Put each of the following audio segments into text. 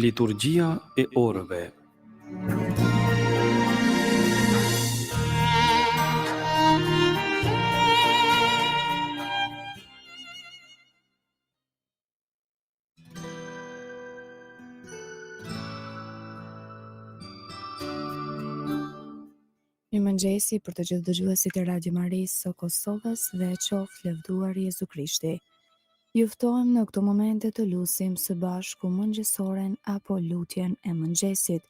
Liturgjia e orëve. Mirëmëngjesi për të gjithë dëgjuesit e Radio Marisë së Kosovës dhe qoftë lavdruar Jezu Krishti. Ju ftojmë në këto momente të lutim së bashku mëngjesoren apo lutjen e mëngjesit.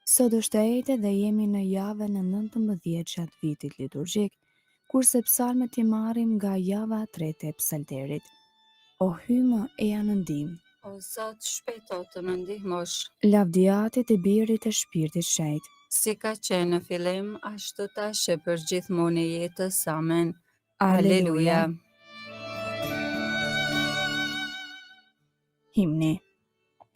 Sot është e ehtë dhe jemi në javën e 19 gjatë vitit liturgjik, kurse psalmet i marrim nga java e 3 e psalterit. O hymë e janë ndim, O Zot, shpejto të më ndihmosh, lavdiatit e birit e shpirtit shenjtë. si ka qenë në fillim, ashtu tash e për gjithmonë e jetës. Amen. Aleluja. Himni.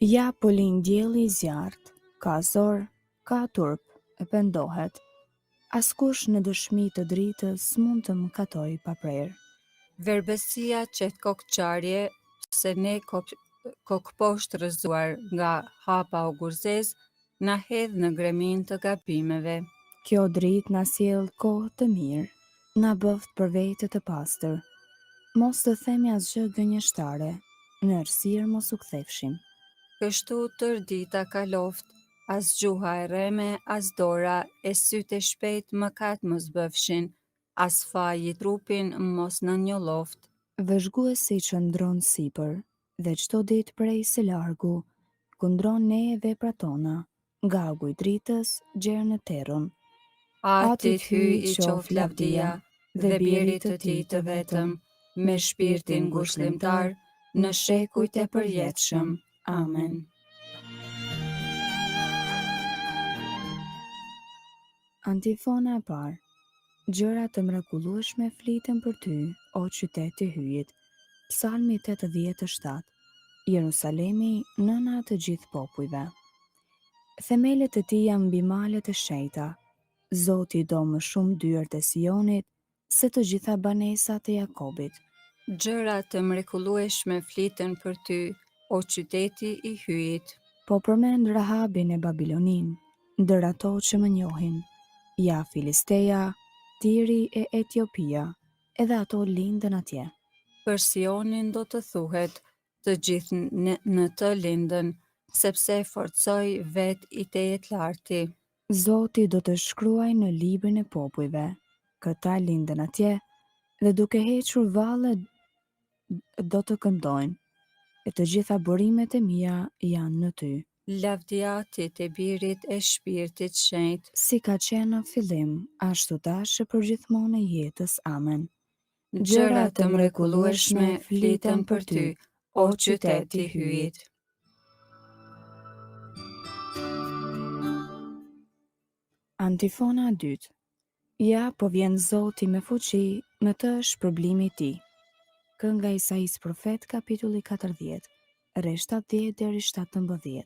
Ja polin dielli i zjarrt, ka zor, ka turp, e pendohet. Askush në dëshmi të dritës mund të më katoj pa prerë. Verbësia qet kokçarje, se ne kokposht rrëzuar nga hapa o gurzez, na hedh në gremin të gabimeve. Kjo dritë na sjell kohë të mirë, na bëft për vete të pastër. Mos të themi asgjë gënjeshtare, në errësirë mos u kthefshim. Kështu tër dita kaloft, as gjuha e rreme, as dora e sytë e shpejt mëkat mos bëfshin, as faji trupin mos në njolloft. Vëzhguesi që ndron sipër, dhe çdo ditë prej së largu, kundron ne e veprat tona, nga agu i dritës gjerë në terrën. Atit hyj i qoft lavdia, dhe birit të tij të vetëm, me shpirtin ngushëllimtar, në shekujt e përjetshëm. Amen. Antifona e parë. Gjëra të mrekullueshme fliten për ty, o qytet i hyjit. Psalmi 87. Jerusalemi, nëna të gjithë popujve. Themelet e tij janë mbi malet e shenjta. Zoti do më shumë dyert e Sionit se të gjitha banesat e Jakobit. Gjëra të mrekullueshme fliten për ty, o qyteti i hyjit. Po përmend Rahabin e Babilonin, ndër ato që më njohin. Ja Filisteja, Tiri e Etiopia, edhe ato lindën atje. Për Sionin do të thuhet, të gjithë në të lindën, sepse forcoj vet i tejet larti. Zoti do të shkruaj në librin e popujve. Këta lindën atje, dhe duke hequr valle do të këndojnë, e të gjitha burimet e mia janë në ty. Lavdiatit e birit e shpirtit shenjtë, Si ka qenë në fillim, ashtu tash e për gjithmonë e jetës. Amen. gjëra të mrekullueshme fliten për ty, o qytet i hyjit. Antifona e dytë. Ja, po vjen Zoti me fuqi, me të shpërblimi i tij. Kënga e Isais profet, kapitulli 40, rreth 70 deri 17.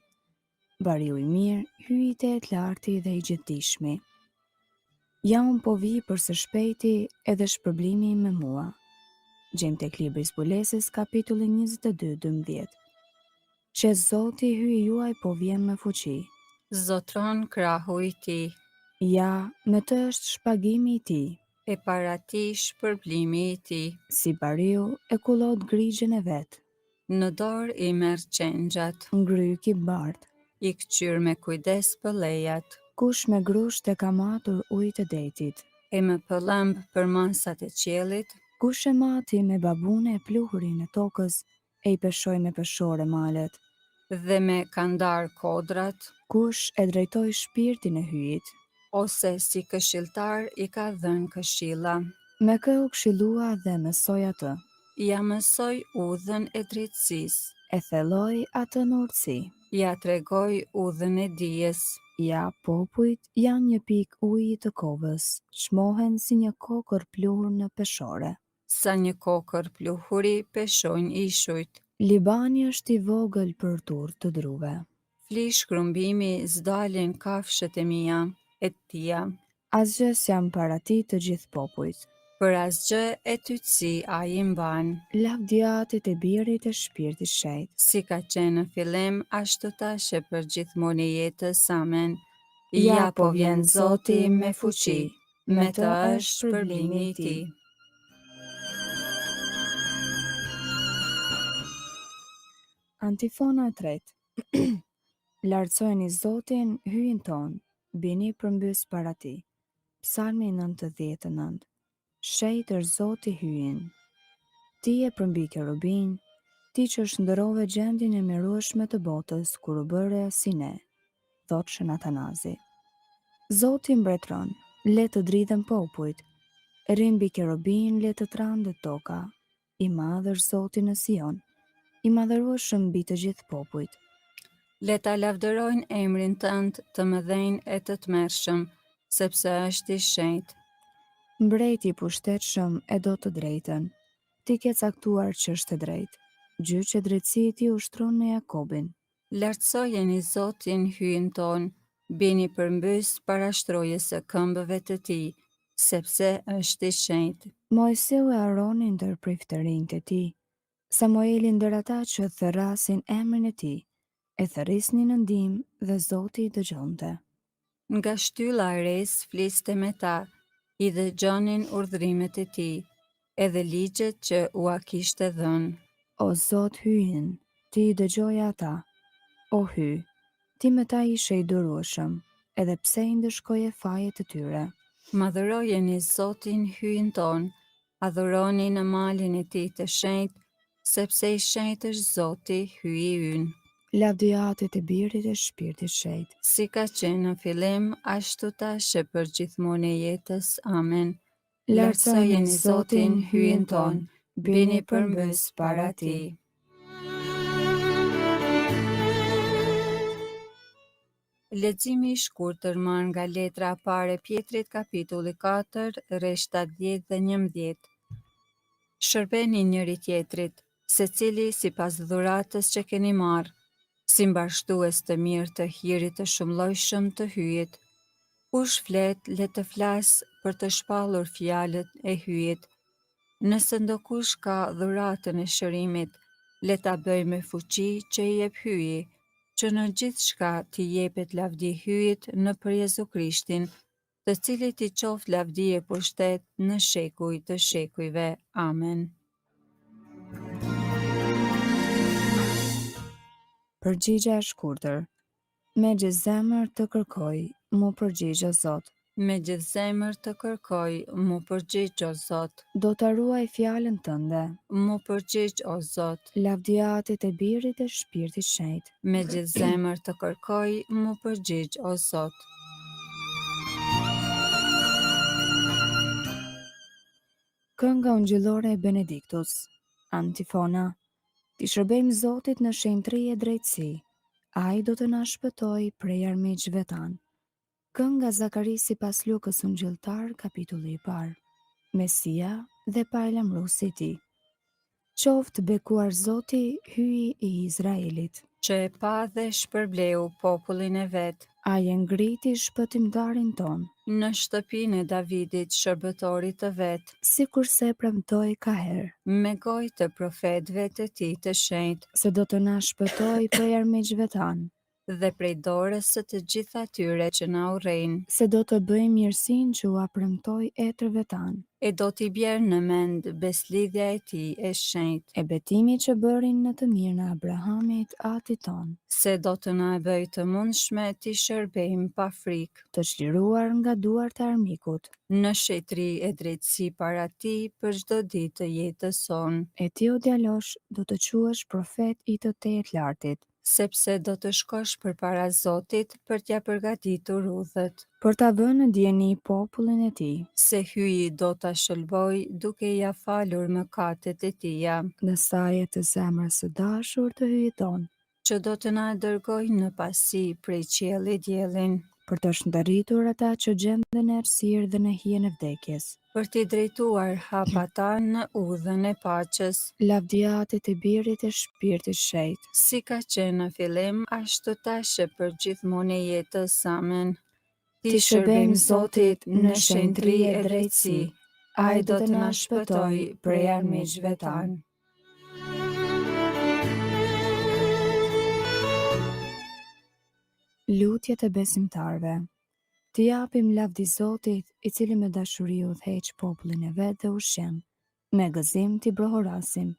Bariu i mirë, hyj i tejet larti dhe i gjithdijshmi. Ja unë po vi për së shpejti edhe shpërblimi me mua. Gjejmë tek libri i Zbulesës, kapitulli 22-12. Që Zoti hyj juaj po vjen me fuqi. Zotron krahu i tij, Ja, me të është shpagimi i tij. e para ti shpërblimi i tij. Si bariu e kullot grigjen e vet, Në dorë i merr qengjat, ngryk i bardh. i kqyr me kujdes pëllejat, Kush me grusht e ka matur ujë të detit. e me pëllëmb për masat e qiellit, Kush e mati me babune e pluhurin e tokës, e i peshoj me peshore malet. dhe me kandar kodrat, Kush e drejtoi shpirtin e hyjit. ose si këshilltar i ka dhënë këshilla. Me kë u këshillua dhe mësoj atë. Ja mësoj udhën e drejtësisë, E thelloi atë në urtësi. ja tregoj udhën e dijes. Ja popujt janë një pikë uji të kovës, çmohen si një kokër pluhur në peshore. Sa një kokër pluhuri peshojnë ishujt. Libani është i vogël për turr të druve. Fli shkrumbimi zdalin kafshët e mia, e tia. Asgjë s'jam para ti të gjithë popujt. për asgjë e tytësi a i mban, Lavdiatit e Birit e Shpirtit Shenjtë, si ka qenë në fillim, ashtu tash e për gjithmonë i jetës. Amen. Ja po vjen Zoti me fuqi, me të është shpërblimi i tij. Antifona e tretë. Lartësojeni Zotin, hyjin ton, bini përmbys para tij. Psalmi 99. Shejt është Zoti hyjin. Ti e përmbi kerubin, ti që shndërrove gjendjen e mirueshme të botës kur u bëre si ne, thot Shën Atanazi. Zoti mbretëron, le të dridhen popujt, rrin mbi kerubin, le të trandet toka. I madh është Zoti në Sion, i madhërueshëm mbi të gjithë popujt. Le ta lavdërojnë emrin tënd të mëdhenj e të tmerrshëm, sepse është i shenjtë. Mbreti i pushtetshëm e do të drejtën. Ti ke caktuar ç'është e drejtë. Gjyq e drejtësi ti ushtron në Jakobin. Lartësojeni Zotin hyjin ton, bini përmbys para shtrojës së këmbëve të tij, sepse është i shenjtë. Mojseu e Aroni ndër priftërinjtë e tij, Samueli ndër ata që thërrasin emrin e tij, e thërrisnin në ndihmë dhe Zoti i dëgjonte. Nga shtylla e res fliste me ta, i dëgjonin urdhrimet e tij, edhe ligjet që ua kishte dhënë. O Zot hyjin, ti i dëgjoje ata. O hy, ti me ta ishe i durueshëm, edhe pse i ndëshkoje fajet të tyre. Madhërojeni Zotin hyjin ton, adhuroni në malin e tij të shenjtë, sepse i shenjtë është Zoti, hyji ynë. Lavdiatit e Birit e Shpirtit Shenjtë, Si ka qenë në fillim, ashtu tash e për gjithmonë e jetës. Amen. lartësojeni Zotin hyjin ton, bini përmbys para tij. Leximi i shkurtër marrë nga letra e parë e Pjetrit, kapitulli 4, rreshtat 10 dhe 11. Shërbeni njëri tjetrit, secili sipas dhuratës që keni marrë, si mbarshtues të mirë të hirit të shumëllojshëm të hyjit. Kush flet, le të flasë për të shpallur fjalët e hyjit. Nëse ndokush ka dhuratën e shërimit, le ta bëj me fuqi që i jep hyji, që në gjithçka t'i jepet lavdi hyjit nëpër Jezu Krishtin, të cilit i qoftë lavdi e pushtet në shekuj të shekujve. Amen. Përgjigja e shkurtër. Me gjithë zemër të kërkoj, mu përgjigj o Zot. Me gjithë zemër të kërkoj, mu përgjigj o Zot. Do ta ruaj fjalën tënde. Mu përgjigj o Zot. Lavdiatit e Birit e Shpirtit Shenjtë. Me gjithë zemër të kërkoj, mu përgjigj o Zot. Kënga ungjillore e Benediktus. Antifona. Ti shërbejmë Zotit në shenjtëri e drejtësi. Ai do të na shpëtojë prej armiqve tan. Kënga Zakaris sipas Lukës ungjilltar, kapitulli i parë. Mesia dhe paralajmëruesi i tij. Qoftë bekuar Zoti, hyji i Izraelit. Që e pa dhe shpërbleu popullin e vet. Ai e ngriti shpëtimtarin ton, Në shtëpinë e Davidit, shërbëtorit të vet, sikurse premtoi ka herë, me gojë të profetëve të tij të shenjtë, se do të na shpëtojë prej armiqve tan, dhe prej dorës së të gjithë atyre që na urrejnë, se do të bëjë mirësinë që ua premtoi etërve tan, e do t'i bjerë në mend beslidhja e tij e shenjtë, e betimi që bërin në të mirë në Abrahamit, atit ton, se do të na bëj të mundshme t'i shërbejmë pa frikë, të çliruar nga duart e armikut, në shetëri e drejtësi para tij për çdo ditë të jetës sonë, e ti o djalosh do të quhesh profet i të Tetë-lartit, sepse do të shkosh përpara Zotit për t'ja përgatitur rrugët, për ta vënë në dieni popullin e tij, se hyji do ta shëlboj duke ia falur mëkatet e tija, në saje të zemrës së dashur të hyjit ton, që do të na dërgoj në pasi prej qiellit diellin, për të shndërritur ata që gjenden në errësirë dhe në hijen e vdekjes. për t'i drejtuar hapata në udhën e paqes, Lavdiatit e Birit e Shpirtit Shenjtë, si ka qenë në fillim, ashtu tash e për gjithmonë e jetës. Amen. ti shërbejmë Zotit në shenjtëri e drejtësi. Ai do të na shpëtoj prej armiqve tanë. Lutjet e besimtarve. Të japim lavdi Zotit, i cili me dashuri udhëheq popullin e vet dhe ushqen. Me gëzim t'i brohorasim.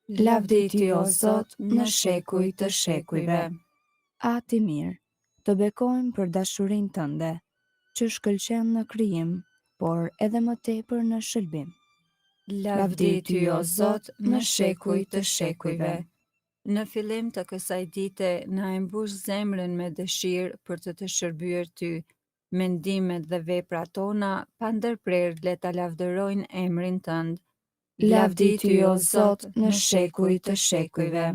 Lavdi ty o Zot në shekuj të shekujve. Ati mirë, të bekojmë për dashurinë tënde, që shkëlqen në krijim, por edhe më tepër në shëlbim. Lavdi ty o Zot në shekuj të shekujve. Në fillim të kësaj dite na e mbush zemrën me dëshirë për të shërbyer ty. Mendimet dhe veprat tona pa ndërprerje le ta lavdërojnë emrin tënd. Lavdi ty o Zot në shekuj të shekujve.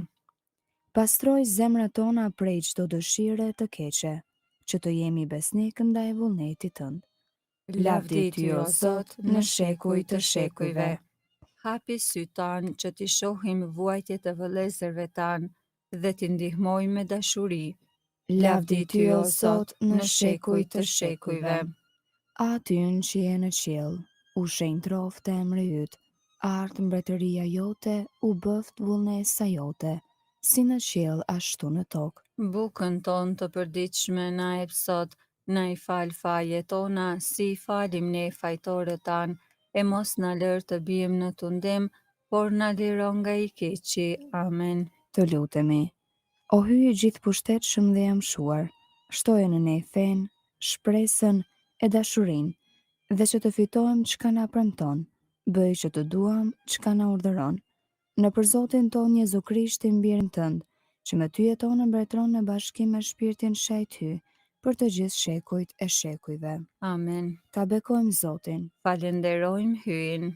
Pastroj zemrat tona prej çdo dëshire të keqe, që të jemi besnik ndaj vullnetit tënd. Lavdi ty o Zot në shekuj të shekujve. Hapi sytë tanë që t'i shohim vuajtjet e vëllezërve tanë dhe t'i ndihmojmë me dashuri. Lavdi ty o Zot në shekuj të shekujve. Atyn që je në qiell, u shenjë troftë emri yt, ardh mbretëria jote, u bëft vullnesa jote, si në qiell ashtu në tokë. Bukën tonë të përditshme na jep sot, na i fal fajet tona, si i falim ne fajtorët tanë, e mos na lër të bijmë në tundim, por na liro nga i keqi. Amen. Të lutemi. O hyj i gjithë pushtetshëm dhe jamshuar, shtoje në ne fen, shpresën e dashurinë, dhe që të fitojmë çka na premton, bëj që të duam çka na urdhëron. Në për Zotin ton Jezu Krishtin, birin tënd, që me ty jeton e mbretëron në bashkim me shpirtin shejt hy, për të gjithë shekujt e shekujve. Amen. Ta bekojmë Zotin. Falenderojmë hyin.